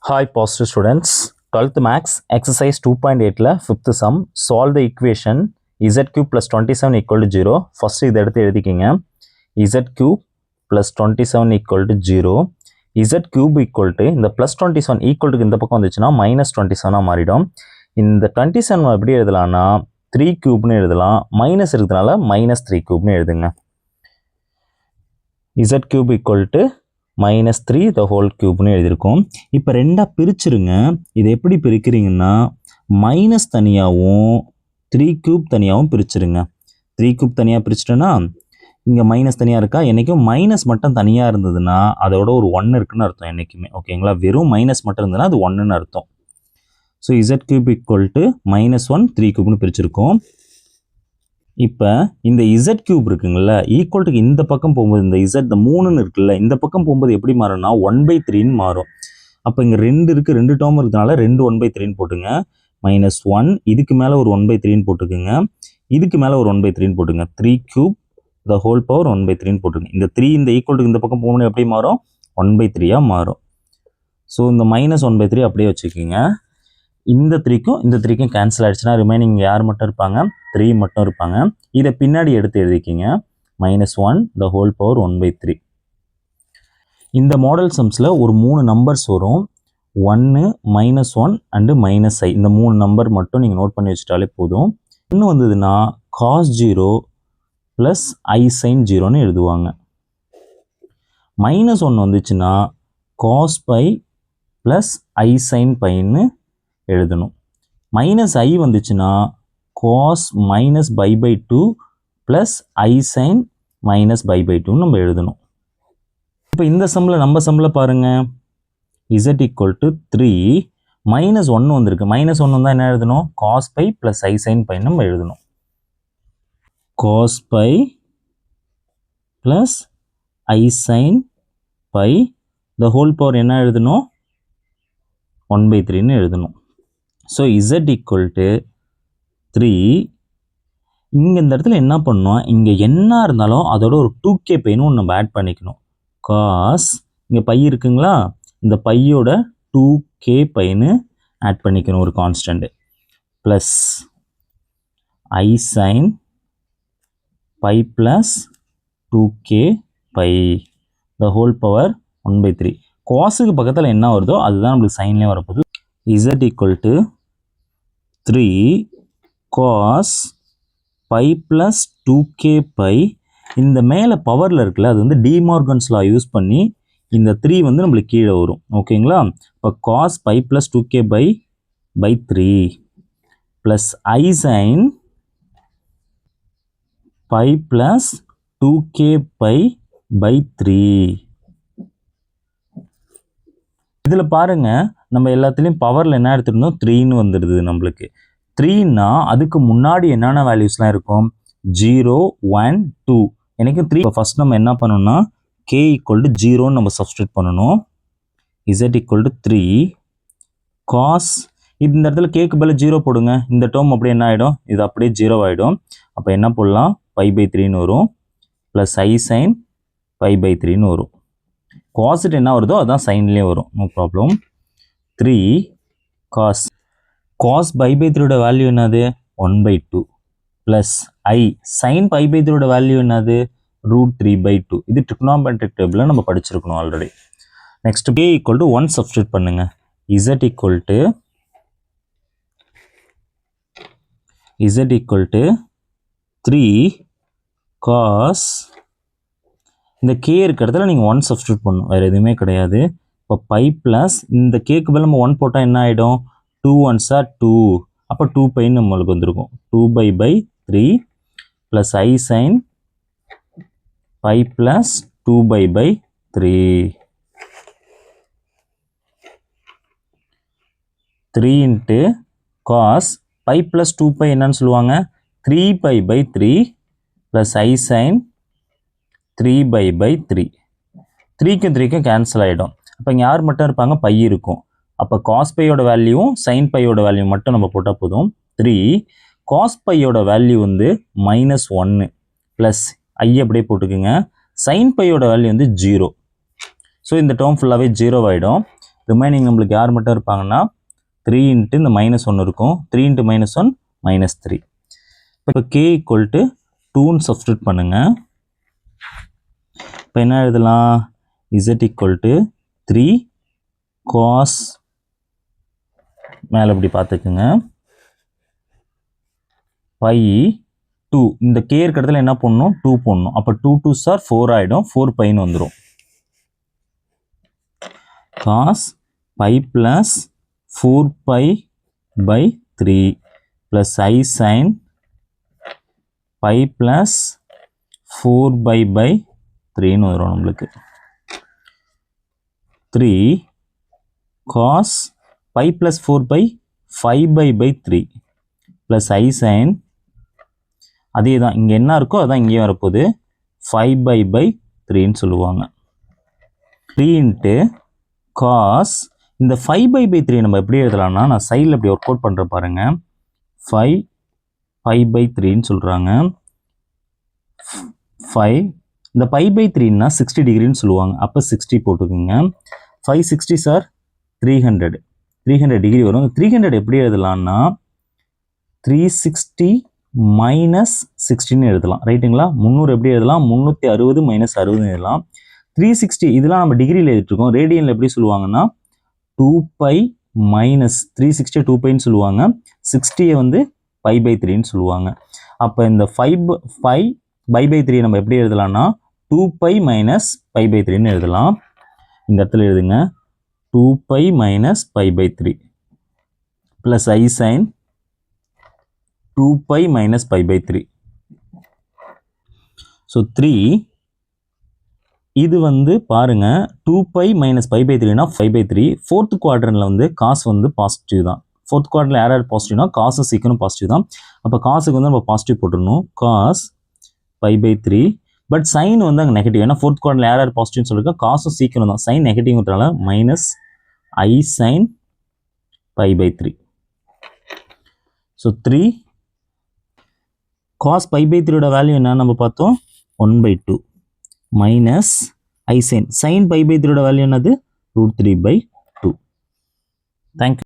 Hi positive students, 12th max exercise 2.8 la 5th sum solve the equation z cube plus 27 equal to 0. First இதை எடுத்து எழுதிக்கிங்க. z cube plus 27 equal to 0. z cube equal to இந்த plus 27 equal to இந்த பக்கம் வந்துச்சுன்னா minus 27 மாறிடும். இந்த 27 எப்படி எழுதலாம்னா 3 cube னு எழுதலாம். மைனஸ் இருக்கிறதுனால minus 3 cube னு எழுதுங்க. z cube equal to -3 the whole cube னு எழுதியிருக்கோம். இப்போ ரெண்டா பிரிச்சிருங்க. இது எப்படி பிரிக்கிறீங்கன்னா மைனஸ் தனியாகவும் 3 cube தனியாகவும் பிரிச்சிருங்க. 3 cube தனியாக பிரிச்சிட்டோன்னா இங்கே மைனஸ் தனியாக இருக்கா, என்றைக்கும் மைனஸ் மட்டும் தனியாக இருந்ததுன்னா அதோட ஒரு 1 இருக்குன்னு அர்த்தம் என்றைக்குமே. ஓகேங்களா, வெறும் மைனஸ் மட்டும் இருந்ததுன்னா அது 1ன்னு அர்த்தம். So z cube equal to -1 3 cube பிரிச்சிருக்கோம். இப்போ இந்த z cube இருக்குங்களா, ஈக்குவல் டு இந்த பக்கம் போகும்போது இந்த z இந்த 3ன்னு இருக்குல்ல, இந்த பக்கம் போகும்போது எப்படி மாறும்னா 1/3ன்னு மாறும். அப்போ இங்கே 2 இருக்குது, 2 டேர்ம் இருக்கிறதுனால 2 1/3ன்னு போட்டுங்க. -1 இதுக்கு மேலே ஒரு 1/3ன்னு போட்டுக்குங்க, இதுக்கு மேலே ஒரு 1/3ன்னு போட்டுங்க. 3 cube the whole power 1/3ன்னு போட்டுங்க. இந்த 3 இந்த ஈக்குவல் டு இந்த பக்கம் போகணும் எப்படி மாறும், 1/3ஆக மாறும். ஸோ இந்த -1/3 அப்படியே வச்சுக்கோங்க. இந்த 3க்கும் இந்த 3க்கும் கேன்சல் ஆகிடுச்சுன்னா ரிமைனிங் யார் மட்டும் இருப்பாங்க, 3 மட்டும் இருப்பாங்க. இதை பின்னாடி எடுத்து எழுதிக்கிங்க. -1 the whole power 1/3. இந்த மாடல் சம்ஸில் ஒரு 3 நம்பர்ஸ் வரும். 1 -1 அண்டு -i இந்த 3 நம்பர் மட்டும் நீங்கள் நோட் பண்ணி வச்சுட்டாலே போதும். இன்னும் வந்ததுன்னா cos 0 ப்ளஸ் i sin 0ன்னு எழுதுவாங்க. -1 வந்துச்சுன்னா cos pi plus i sin piன்னு எழுதணும். -i வந்துச்சுன்னா cos minus pi by 2 plus i sin minus pi by 2 நம்ம எழுதணும். இப்போ இந்த சம்மில் நம்ம சம்மில் பாருங்கள், z equal to 3 -1 வந்திருக்கு. -1 வந்தால் என்ன எழுதணும், cos pi plus i sin pi நம்ம எழுதணும். cos pi plus i sin pi the whole power என்ன எழுதணும், 1/3ன்னு எழுதணும். So z equal to 3. இங்கே இந்த இடத்துல என்ன பண்ணணும், இங்கே என்ன இருந்தாலும் அதோட ஒரு 2k பைன்னு ஒன்று நம்ம ஆட் பண்ணிக்கணும். காஸ் இங்கே பை இருக்குங்களா, இந்த பையோட 2k பைன்னு ஆட் பண்ணிக்கணும் ஒரு constant. Plus i sine pi plus 2k pi the whole power 1/3. காஸுக்கு பக்கத்தில் என்ன வருதோ அதுதான் நம்மளுக்கு சைன்லேயே வரப்போகுது. z equal to 3 cos pi plus 2k pi. இந்த மேலே பவரில் இருக்குல்ல, அது வந்து டிமார்கன்ஸ் லா யூஸ் பண்ணி இந்த 3 வந்து நம்மளுக்கு கீழே வரும். ஓகேங்களா, இப்போ cos pi plus 2k by 3 plus i sin pi plus 2k pi by 3. இதில் பாருங்கள், நம்ம எல்லாத்துலேயும் பவரில் என்ன எடுத்துருந்தோம், 3ன்னு வந்துடுது நம்மளுக்கு. 3ன்னா அதுக்கு முன்னாடி என்னென்ன வேல்யூஸ்லாம் இருக்கும், 0 1 2. எனக்கு 3 ஃபஸ்ட் நம்ம என்ன பண்ணணும்னா k equal to 0ன்னு நம்ம சப்ஸ்டியூட் பண்ணணும். z equal to 3 cos, இந்த இடத்துல கேக்கு பதில் 0 போடுங்க. இந்த டேர்ம் அப்படியே என்ன ஆகிடும், இது அப்படியே 0 ஆகிடும். அப்போ என்ன போடலாம், π/3ன்னு வரும். ப்ளஸ் i sin π/3ன்னு வரும். காஸ்ட் என்ன வருதோ அதுதான் சைன்லேயே வரும், நோ ப்ராப்ளம். 3 cos π/3 வேல்யூ என்னது, 1/2 ப்ளஸ் i sin π/3 வேல்யூ என்னது, √3/2. இது ட்ரிக்னாமெட்ரிக் டேபிளில் நம்ம படிச்சிருக்கணும் already. Next k equal to 1 substitute பண்ணுங்க. z ஈக்குவல் டு 3 cos, இந்த k இருக்க இடத்துல நீங்கள் 1 சப்ஸ்டியூட் பண்ணணும், வேறு எதுவுமே கிடையாது. இப்போ பை ப்ளஸ் இந்த கேக்கு பதில் நம்ம 1 போட்டால் என்ன ஆகிடும், 2 1s are 2, அப்போ 2 பைன்னு நம்மளுக்கு வந்திருக்கும். 2/3 plus i sin pi plus 2/3. 3 into cos pi plus 2π என்னன்னு சொல்லுவாங்க, 3π/3 ப்ளஸ் i sin 3/3. 3க்கும் 3க்கும் கேன்சல் ஆகிடும். அப்போ இங்கே யார் மட்டும் இருப்பாங்க, பை இருக்கும். அப்போ காஸ் பையோட வேல்யூவும் சைன் பையோட வேல்யூ மட்டும் நம்ம போட்டால் போதும். 3 காஸ் பையோட வேல்யூ வந்து -1 ப்ளஸ் ஐ அப்படியே போட்டுக்குங்க. சைன் பையோட வேல்யூ வந்து 0. ஸோ இந்த டேர்ம் ஃபுல்லாகவே 0 ஆகிடும். ரிமைனிங் நம்மளுக்கு யார் மட்டும் இருப்பாங்கன்னா 3 இன்ட்டு இந்த -1 இருக்கும். 3 இன்ட்டு -1 -3. இப்போ k ஈக்குவல் டு 2ன்னு சப்ஸ்டியூட் பண்ணுங்க. இப்போ என்ன எழுதலாம்? z ஈக்குவல் டு 3 cos மேலே இப்படி பார்த்துக்குங்க பை 2. இந்த k இருக்க இடத்துல என்ன பண்ணணும்? 2 போடணும். அப்போ 2 2s are 4 ஆகிடும். 4 பைன்னு வந்துடும். cos pi plus 4 pi by 3 plus I sin pi plus 4 by 3ன்னு வரும் நம்மளுக்கு. 3 cos pi plus 4 by 5 by 3 plus I sin அதே தான் இங்கே என்ன இருக்கோ அதான் இங்கேயும் வரப்போகுது 5 by 3ன்னு சொல்லுவாங்க. 3 இன்ட்டு cos இந்த 5 by 3 நம்ம எப்படி எழுதலாம்னா நான் சைடில் இப்படி ஒர்க் அவுட் பண்ணுற பாருங்க 5 by 3ன்னு சொல்கிறாங்க. 5 இந்த pi by 3ன்னா 60 டிகிரின்னு சொல்லுவாங்க. அப்போ 60 போட்டுக்குங்க. 5 60s are 300 டிகிரி வரும். 300 எப்படி எழுதலாம்னா 360 மைனஸ் 16 எழுதலாம். ரைட்டுங்களா? 300 எப்படி எழுதலாம்? 360 மைனஸ் 60 எழுதலாம். 360 இதெல்லாம் நம்ம டிகிரியில் எழுதிட்டுருக்கோம். ரேடியனில் எப்படி சொல்லுவாங்கன்னா 2 பை மைனஸ் 360 2 பைன்னு சொல்லுவாங்க. 60யை வந்து pi by 3ன்னு சொல்லுவாங்க. அப்போ இந்த 5 pi by 3 நம்ம எப்படி எழுதலாம்னா 2 pi மைனஸ் pi by 3ன்னு எழுதலாம். இந்த இடத்துல எழுதுங்க 2 pi minus pi by 3 plus I sin 2 pi minus pi by 3. So 3 இது வந்து பாருங்க 2 pi minus pi by 3னா 5 by 3. ஃபோர்த் குவாட்ரண்ட்ல வந்து காசு வந்து பாசிட்டிவ் தான். ஃபோர்த் குவாட்ரண்ட்ல யார் பாசிட்டிவ்னா காசு சீக்கிரம் பாசிட்டிவ் தான். அப்போ காசுக்கு வந்து நம்ம பாசிட்டிவ் போட்டுடணும். Cos pi by 3 but sine வந்து அங்கே நெகட்டிவ். ஏன்னா ஃபோர்த் குவாட்ரண்ட்ல யார் பாசிட்டிவ்னு சொல்லியிருக்கோம் காசும் சீக்கிரம் தான். சைன் நெகட்டிவ்ன்றதால minus I sin pi by 3. So 3 cos pi by 3 ஓட வேல்யூ என்ன நம்ம பார்த்தோம் 1/2 minus I sin pi by 3 ஓட வேல்யூ என்னது √3/2. தேங்க்யூ.